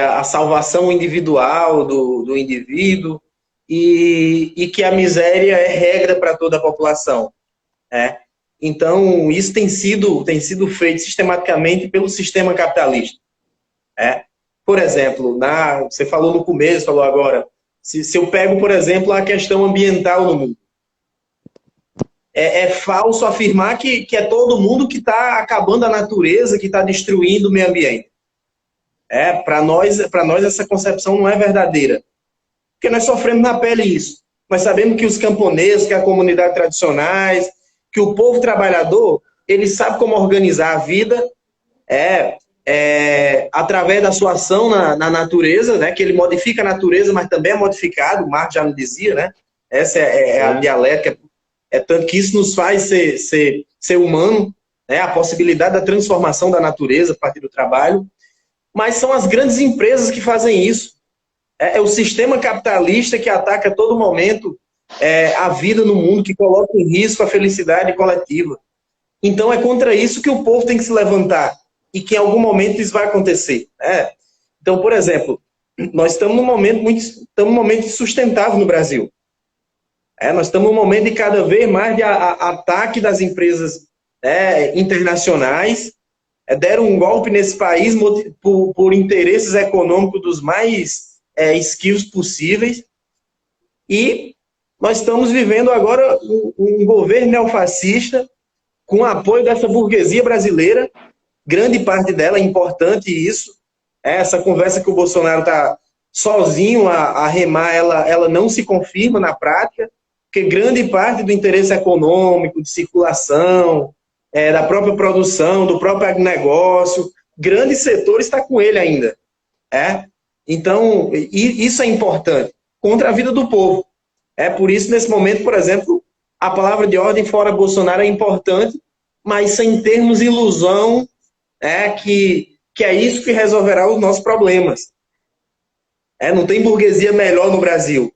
a salvação individual do indivíduo e que a miséria é regra para toda a população. Né? Então, isso tem sido feito sistematicamente pelo sistema capitalista. Por exemplo, você falou no começo, falou agora, se eu pego, por exemplo, a questão ambiental no mundo, é falso afirmar que é todo mundo que está acabando a natureza, que está destruindo o meio ambiente. Para nós essa concepção não é verdadeira. Porque nós sofremos na pele isso. Nós sabemos que os camponeses, que a comunidade tradicionais, que o povo trabalhador, ele sabe como organizar a vida através da sua ação na natureza, né? Que ele modifica a natureza, mas também é modificado, o Marx já nos dizia, né? Essa é a dialética. Tanto que isso nos faz ser humano, né? A possibilidade da transformação da natureza a partir do trabalho. Mas são as grandes empresas que fazem isso. É o sistema capitalista que ataca a todo momento a vida no mundo, que coloca em risco a felicidade coletiva. Então é contra isso que o povo tem que se levantar e que em algum momento isso vai acontecer. Então, por exemplo, nós estamos num momento insustentável no Brasil. Nós estamos num momento de cada vez mais de ataque das empresas internacionais, deram um golpe nesse país por interesses econômicos dos mais esquios possíveis, e nós estamos vivendo agora um governo neofascista com o apoio dessa burguesia brasileira, grande parte dela, é importante isso. Essa conversa que o Bolsonaro está sozinho a remar, ela não se confirma na prática, porque grande parte do interesse econômico, de circulação, da própria produção, do próprio agronegócio, grande setor está com ele ainda. Então, isso é importante, contra a vida do povo. Por isso, nesse momento, por exemplo, a palavra de ordem fora Bolsonaro é importante, mas sem termos ilusão que é isso que resolverá os nossos problemas. Não tem burguesia melhor no Brasil.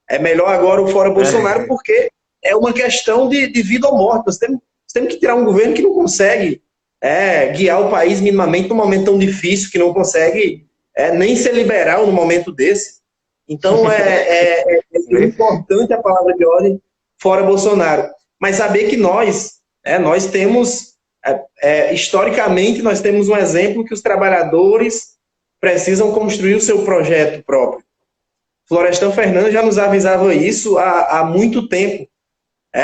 É melhor agora o fora Bolsonaro, porque é uma questão de vida ou morte. Nós temos que tirar um governo que não consegue guiar o país minimamente num momento tão difícil, que não consegue nem ser liberal num momento desse. Então, é importante a palavra de ordem fora Bolsonaro. Mas saber que nós temos, historicamente, nós temos um exemplo que os trabalhadores precisam construir o seu projeto próprio. Florestan Fernandes já nos avisava isso há muito tempo.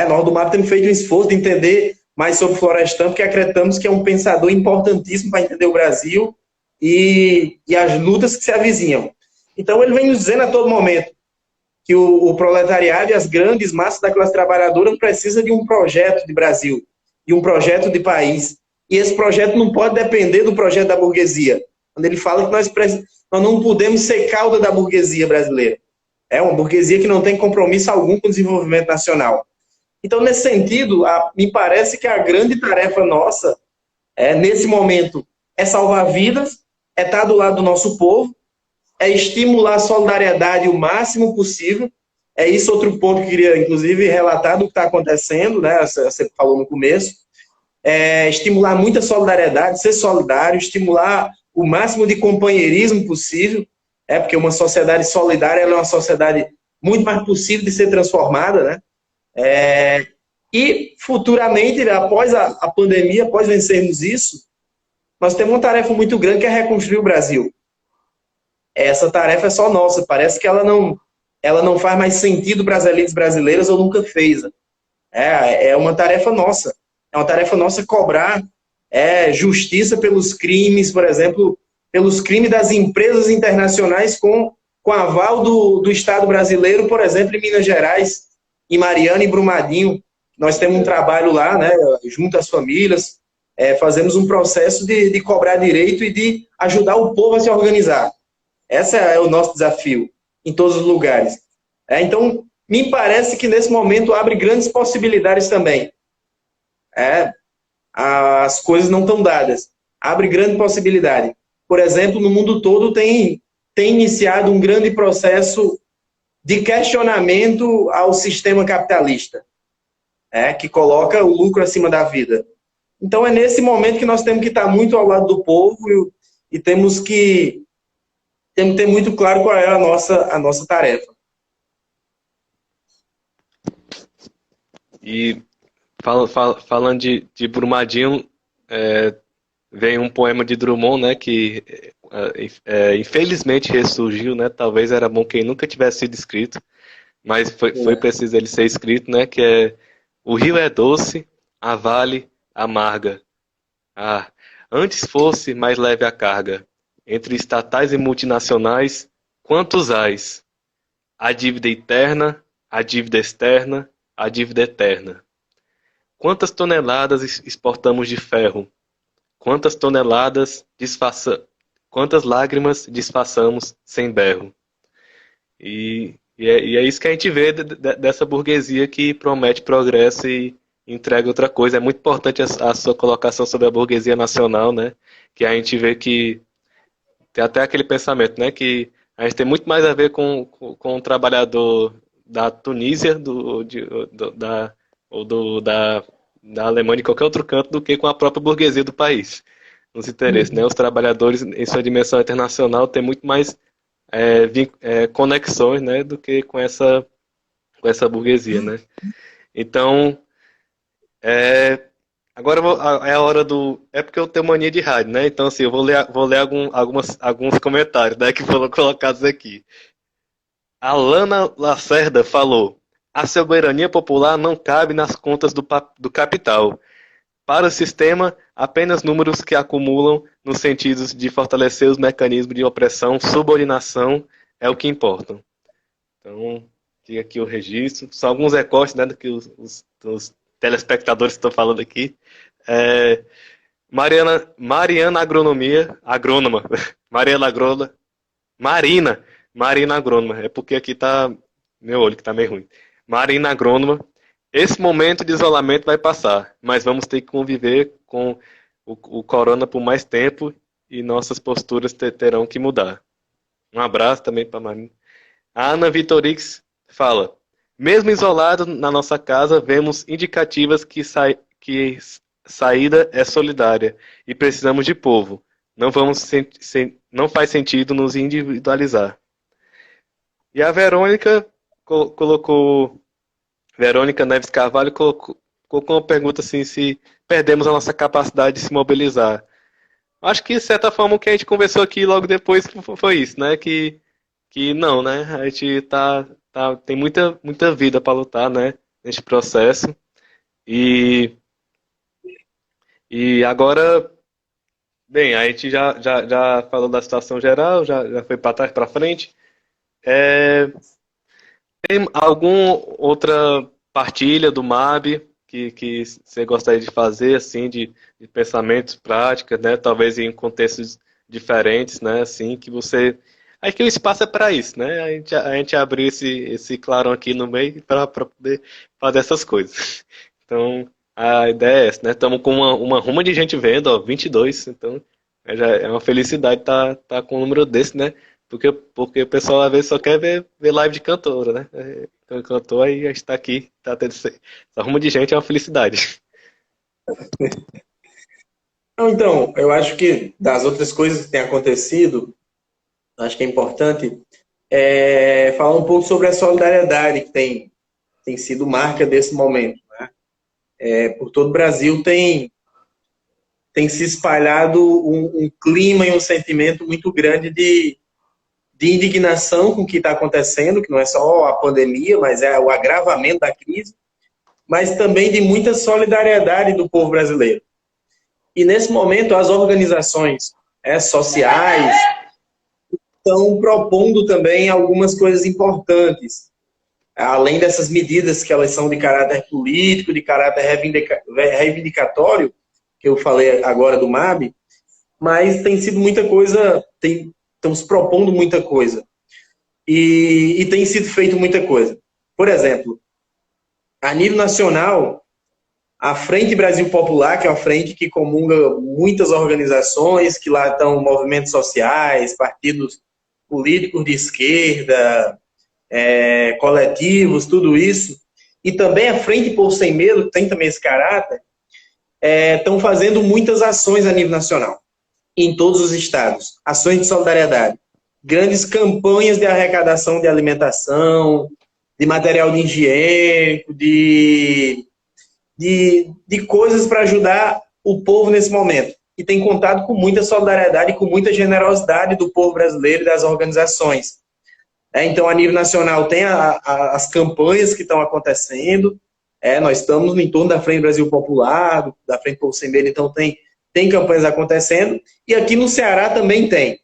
Nós do MAP temos feito um esforço de entender mais sobre Florestan, porque acreditamos que é um pensador importantíssimo para entender o Brasil e as lutas que se avizinham. Então, ele vem nos dizendo a todo momento que o proletariado e as grandes massas da classe trabalhadora precisam de um projeto de Brasil, de um projeto de país. E esse projeto não pode depender do projeto da burguesia. Quando ele fala que nós não podemos ser cauda da burguesia brasileira. É uma burguesia que não tem compromisso algum com o desenvolvimento nacional. Então, nesse sentido, me parece que a grande tarefa nossa, nesse momento, é salvar vidas, é estar do lado do nosso povo, é estimular a solidariedade o máximo possível. É isso outro ponto que eu queria, inclusive, relatar do que está acontecendo, né? Você falou no começo. É estimular muita solidariedade, ser solidário, estimular o máximo de companheirismo possível, porque uma sociedade solidária é uma sociedade muito mais possível de ser transformada, né? E futuramente, após a pandemia, após vencermos isso, nós temos uma tarefa muito grande que é reconstruir o Brasil. Essa tarefa é só nossa, parece que ela não faz mais sentido para as elites brasileiras ou nunca fez. É uma tarefa nossa. É uma tarefa nossa cobrar justiça pelos crimes, por exemplo, pelos crimes das empresas internacionais com aval do Estado brasileiro, por exemplo, em Minas Gerais, em Mariana e Brumadinho. Nós temos um trabalho lá, né, junto às famílias, fazemos um processo de cobrar direito e de ajudar o povo a se organizar. Esse é o nosso desafio, em todos os lugares. Então, me parece que nesse momento abre grandes possibilidades também. As coisas não estão dadas. Abre grande possibilidade. Por exemplo, no mundo todo tem iniciado um grande processo de questionamento ao sistema capitalista, que coloca o lucro acima da vida. Então, é nesse momento que nós temos que estar muito ao lado do povo e temos que ter muito claro qual é a nossa tarefa. E falando de Brumadinho, vem um poema de Drummond, né, que infelizmente ressurgiu, né, talvez era bom que ele nunca tivesse sido escrito, mas foi preciso ele ser escrito, né, que é: o rio é doce, a vale amarga. Ah, antes fosse mais leve a carga. Entre estatais e multinacionais, quantos ais? A dívida eterna, a dívida externa, a dívida eterna. Quantas toneladas exportamos de ferro? Quantas lágrimas disfarçamos sem berro? E é isso que a gente vê dessa burguesia que promete progresso e entrega outra coisa. É muito importante a sua colocação sobre a burguesia nacional, né? Que a gente vê que tem até aquele pensamento, né? Que a gente tem muito mais a ver com o trabalhador da Tunísia, da Alemanha, de qualquer outro canto, do que com a própria burguesia do país. Nos interesses, né? Os trabalhadores, em sua dimensão internacional, têm muito mais conexões, né? Do que com essa burguesia, né? Então, agora é a hora do. É porque eu tenho mania de rádio, né? Então, assim, eu vou ler alguns comentários, né, que foram colocados aqui. A Lana Lacerda falou: a soberania popular não cabe nas contas do capital. Para o sistema, apenas números que acumulam nos sentidos de fortalecer os mecanismos de opressão, subordinação, é o que importa. Então, fica aqui o registro. São alguns recortes, né, do que os telespectadores estão falando aqui. Mariana Agrônoma. Marina Agrônoma. É porque aqui tá meu olho que tá meio ruim. Marina Agrônoma. Esse momento de isolamento vai passar, mas vamos ter que conviver com o corona por mais tempo e nossas posturas terão que mudar. Um abraço também para a Marina. A Ana Vitorix fala: mesmo isolado na nossa casa, vemos indicativas que saída é solidária e precisamos de povo. Não faz sentido nos individualizar. E a Verônica colocou. Verônica Neves Carvalho colocou uma pergunta assim: se perdemos a nossa capacidade de se mobilizar. Acho que, de certa forma, o que a gente conversou aqui logo depois foi isso, né? Que não, né? A gente tem muita vida para lutar, né? Neste processo. E agora, bem, a gente já falou da situação geral, já foi para trás para frente. Tem alguma outra partilha do MAB que você gostaria de fazer, assim, de pensamentos, práticas, né? Talvez em contextos diferentes, né? Assim, que você... Acho que o espaço é para isso, né? A gente abrir esse clarão aqui no meio para poder fazer essas coisas. Então, a ideia é essa, né? Estamos com uma ruma de gente vendo, ó, 22, então Já é uma felicidade tá com um número desse, né? Porque o pessoal às vezes só quer ver live de cantora, né? Cantor aí a gente tá aqui, tá tendo esse arrumo de gente, é uma felicidade. Não, então, eu acho que das outras coisas que têm acontecido, acho que é importante falar um pouco sobre a solidariedade que tem sido marca desse momento. Por todo o Brasil tem se espalhado um clima e um sentimento muito grande de indignação com o que está acontecendo, que não é só a pandemia, mas é o agravamento da crise, mas também de muita solidariedade do povo brasileiro. E nesse momento, as organizações sociais estão propondo também algumas coisas importantes, além dessas medidas que elas são de caráter político, de caráter reivindicatório, que eu falei agora do MAB, mas tem sido muita coisa, estamos propondo muita coisa. E tem sido feito muita coisa. Por exemplo, a nível nacional, a Frente Brasil Popular, que é uma frente que comunga muitas organizações, que lá estão movimentos sociais, partidos políticos de esquerda, coletivos, tudo isso, e também a Frente Povo Sem Medo, que tem também esse caráter, estão fazendo muitas ações a nível nacional, em todos os estados, ações de solidariedade, grandes campanhas de arrecadação de alimentação, de material de higiene, de coisas para ajudar o povo nesse momento. E tem contado com muita solidariedade e com muita generosidade do povo brasileiro e das organizações. Então, a nível nacional, tem as campanhas que estão acontecendo. Nós estamos em torno da Frente Brasil Popular, da Frente Povo Sem Medo, então tem campanhas acontecendo. E aqui no Ceará também tem.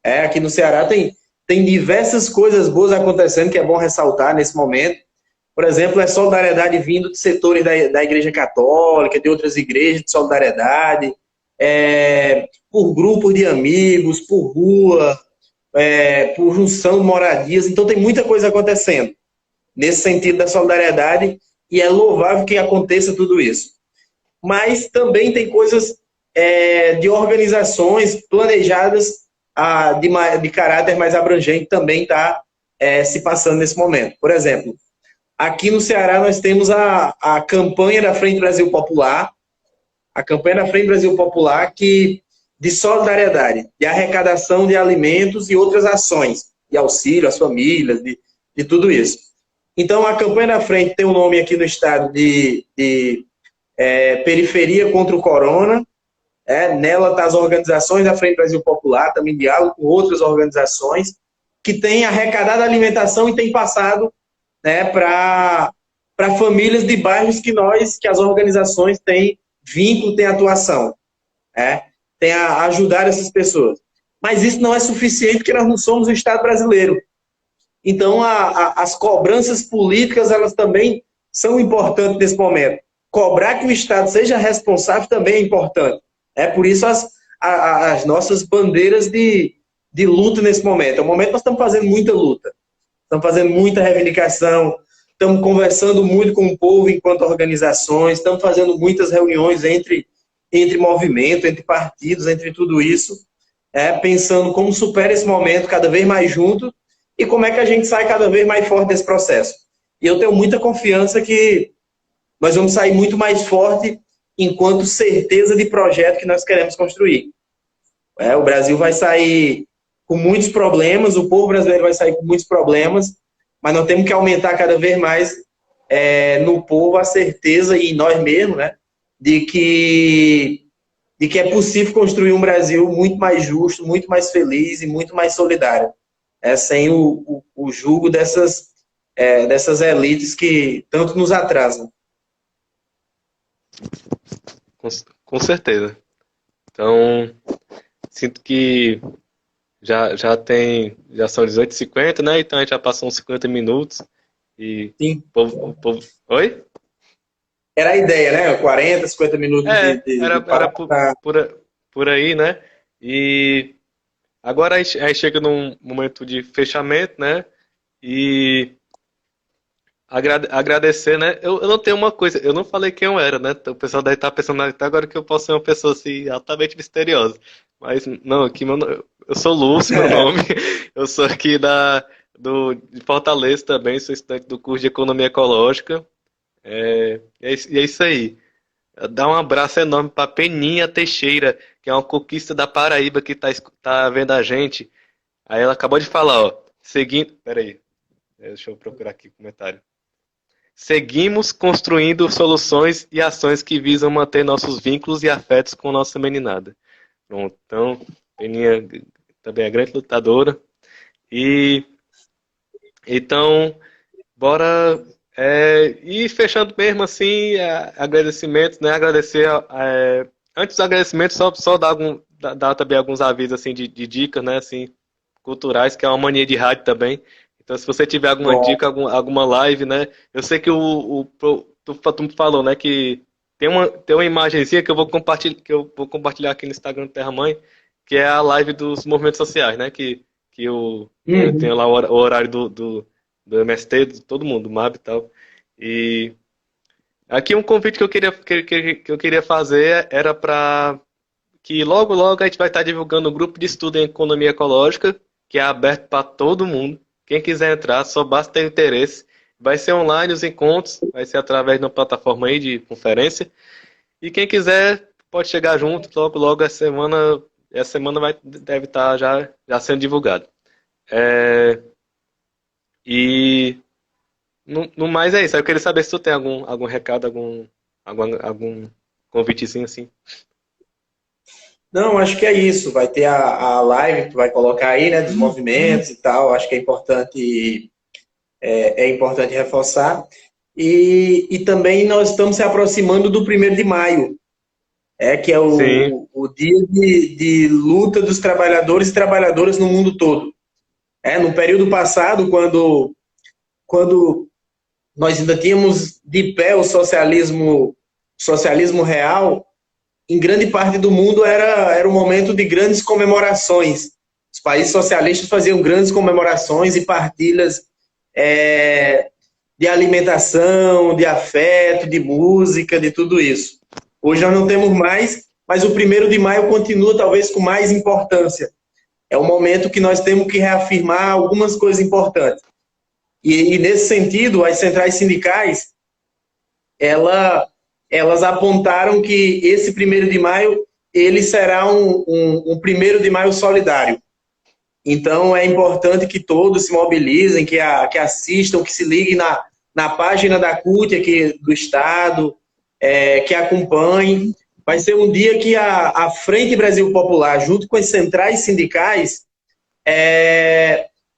Aqui no Ceará tem diversas coisas boas acontecendo, que é bom ressaltar nesse momento. Por exemplo, é solidariedade vindo de setores da Igreja Católica, de outras igrejas de solidariedade, por grupos de amigos, por rua, por junção de moradias. Então tem muita coisa acontecendo nesse sentido da solidariedade e é louvável que aconteça tudo isso. Mas também tem coisas de organizações planejadas de caráter mais abrangente também está se passando nesse momento. Por exemplo, aqui no Ceará nós temos a campanha da Frente Brasil Popular, de solidariedade, de arrecadação de alimentos e outras ações, de auxílio às famílias, de tudo isso. Então, a campanha da frente tem o nome aqui no estado de Periferia contra o Corona. Nela estão as organizações da Frente Brasil Popular, também diálogo com outras organizações, que têm arrecadado alimentação e têm passado para famílias de bairros que as organizações têm vínculo, têm atuação. Tem a ajudar essas pessoas. Mas isso não é suficiente porque nós não somos o Estado brasileiro. Então, as cobranças políticas, elas também são importantes nesse momento. Cobrar que o Estado seja responsável também é importante. Por isso as nossas bandeiras de luta nesse momento. É um momento que nós estamos fazendo muita luta. Estamos fazendo muita reivindicação, estamos conversando muito com o povo enquanto organizações, estamos fazendo muitas reuniões entre movimentos, entre partidos, entre tudo isso, pensando como supera esse momento cada vez mais junto e como é que a gente sai cada vez mais forte desse processo. E eu tenho muita confiança que nós vamos sair muito mais forte enquanto certeza de projeto que nós queremos construir. O Brasil vai sair com muitos problemas, o povo brasileiro vai sair com muitos problemas, mas nós temos que aumentar cada vez mais no povo a certeza, e nós mesmos, de que é possível construir um Brasil muito mais justo, muito mais feliz e muito mais solidário, sem o jugo dessas elites que tanto nos atrasam. Com certeza. Então, sinto que já são 18h50, né? Então a gente já passou uns 50 minutos. E Sim. O povo... Oi? Era a ideia, né? 40, 50 minutos era por aí, né? E agora a gente chega num momento de fechamento, né? E agradecer, né? Eu não tenho uma coisa, eu não falei quem eu era, né? O pessoal deve estar pensando até agora que eu posso ser uma pessoa assim, altamente misteriosa. Mas não, aqui eu sou Lúcio, meu É, nome. Eu sou aqui de Fortaleza também, sou estudante do curso de Economia Ecológica. E é isso aí. Dá um abraço enorme para Peninha Teixeira, que é uma conquista da Paraíba que tá vendo a gente. Aí ela acabou de falar, ó. Seguindo. Peraí, deixa eu procurar aqui o comentário. Seguimos construindo soluções e ações que visam manter nossos vínculos e afetos com nossa meninada. Pronto, então, Peninha também é grande lutadora. E então, bora. E fechando mesmo assim, agradecimentos, né? Agradecer. Antes dos agradecimentos, só dar também alguns avisos assim, de dicas, né? Assim, culturais, que é uma mania de rádio também. Então, se você tiver alguma bom. dica, alguma live, né? Eu sei que tu falou, né? Que tem uma imagenzinha que eu vou compartilhar aqui no Instagram do Terra Mãe, que é a live dos movimentos sociais, né? Que eu tenho Uhum. lá o horário do MST, de todo mundo, do MAB e tal. E aqui um convite que eu queria fazer era para que logo logo a gente vai estar divulgando um grupo de estudo em economia ecológica, que é aberto para todo mundo. Quem quiser entrar, só basta ter interesse. Vai ser online os encontros, vai ser através de uma plataforma aí de conferência. E quem quiser pode chegar junto, logo logo essa semana deve estar já sendo divulgado. É, e no mais é isso. Aí eu queria saber se tu tem algum recado, algum convitezinho assim. Não, acho que é isso. Vai ter a live que tu vai colocar aí, né, dos movimentos e tal. Acho que é importante reforçar. E também nós estamos se aproximando do 1º de maio, que é Sim, o dia de luta dos trabalhadores e trabalhadoras no mundo todo. No período passado, quando nós ainda tínhamos de pé o socialismo real, em grande parte do mundo era um momento de grandes comemorações. Os países socialistas faziam grandes comemorações e partilhas é, de alimentação, de afeto, de música, de tudo isso. Hoje nós não temos mais, mas o 1º de maio continua talvez com mais importância. É um momento que nós temos que reafirmar algumas coisas importantes. E nesse sentido, as centrais sindicais, ela, elas apontaram que esse 1º de maio ele será um 1º de maio solidário. Então é importante que todos se mobilizem, que assistam, que se liguem na página da CUT aqui do Estado, que acompanhem. Vai ser um dia que a Frente Brasil Popular, junto com as centrais sindicais,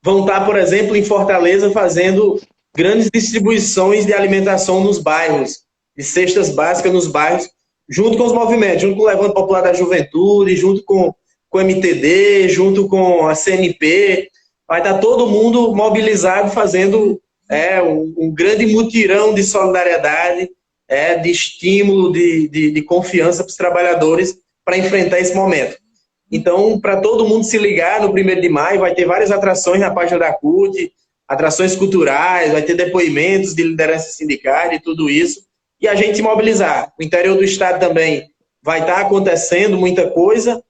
vão estar, por exemplo, em Fortaleza fazendo grandes distribuições de alimentação nos bairros, de cestas básicas nos bairros, junto com os movimentos, junto com o Levante Popular da Juventude, junto com o MTD, junto com a CNP. Vai estar todo mundo mobilizado fazendo um grande mutirão de solidariedade, de estímulo, de confiança para os trabalhadores para enfrentar esse momento. Então, para todo mundo se ligar no 1º de maio, vai ter várias atrações na página da CUT, atrações culturais, vai ter depoimentos de liderança sindical e tudo isso, e a gente se mobilizar. O interior do estado também vai estar acontecendo muita coisa,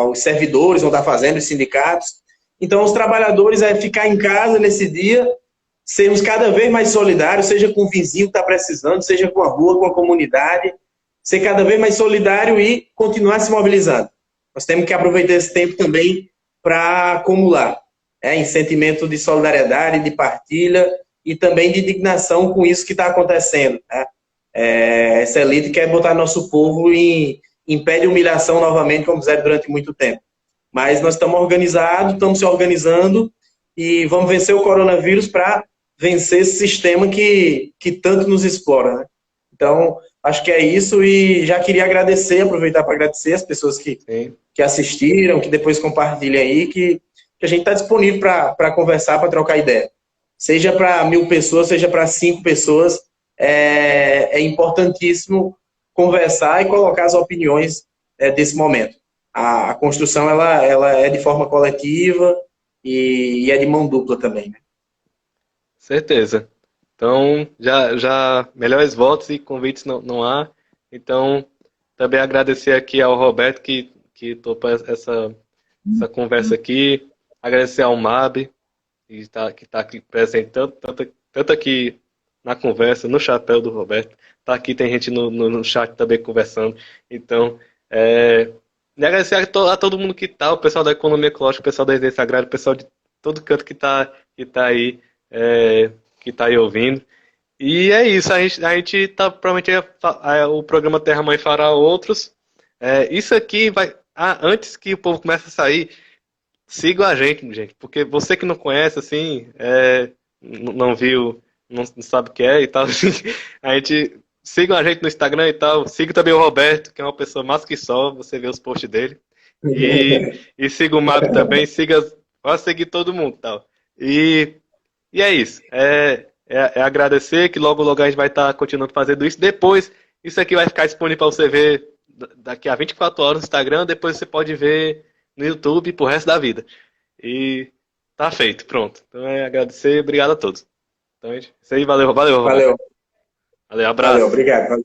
os servidores vão estar fazendo, os sindicatos. Então, os trabalhadores ficar em casa nesse dia, sermos cada vez mais solidários, seja com o vizinho que está precisando, seja com a rua, com a comunidade, ser cada vez mais solidário e continuar se mobilizando. Nós temos que aproveitar esse tempo também para acumular em sentimento de solidariedade, de partilha e também de indignação com isso que está acontecendo. Né? Essa elite quer botar nosso povo em pé de humilhação novamente, como fizeram durante muito tempo. Mas nós estamos organizados, estamos se organizando e vamos vencer o coronavírus para vencer esse sistema que tanto nos explora. Né? Então, acho que é isso e já queria aproveitar para agradecer as pessoas sim. que assistiram, que depois compartilhem aí, que a gente está disponível para conversar, para trocar ideia. Seja para 1.000 pessoas, seja para 5 pessoas, é importantíssimo conversar e colocar as opiniões desse momento. A construção ela é de forma coletiva e é de mão dupla também. Né? Certeza. Então, já melhores votos e convites não há. Então, também agradecer aqui ao Roberto, que que topou essa conversa aqui. Agradecer ao MAB, que tá aqui presente, tanto aqui na conversa, no chapéu do Roberto. Tá aqui, tem gente no chat também conversando. Então, e agradecer a todo mundo que tá, o pessoal da economia ecológica, o pessoal da residência agrária, o pessoal de todo canto que tá aí, que tá aí ouvindo. E é isso, a gente tá, provavelmente o programa Terra Mãe fará outros. Isso aqui vai. Antes que o povo comece a sair, siga a gente, porque você que não conhece, assim, não viu, não sabe o que é e tal, assim, a gente. Siga a gente no Instagram e tal. Siga também o Roberto, que é uma pessoa mais que só, você vê os posts dele. E siga o Mab também, vai seguir todo mundo e tal. E é isso. É agradecer que logo logo a gente vai estar continuando fazendo isso. Depois, isso aqui vai ficar disponível para você ver daqui a 24 horas no Instagram. Depois você pode ver no YouTube pro resto da vida. E tá feito, pronto. Então agradecer, obrigado a todos. Então, isso aí, valeu, Roberto. Valeu, Valeu, valeu, abraço. obrigado.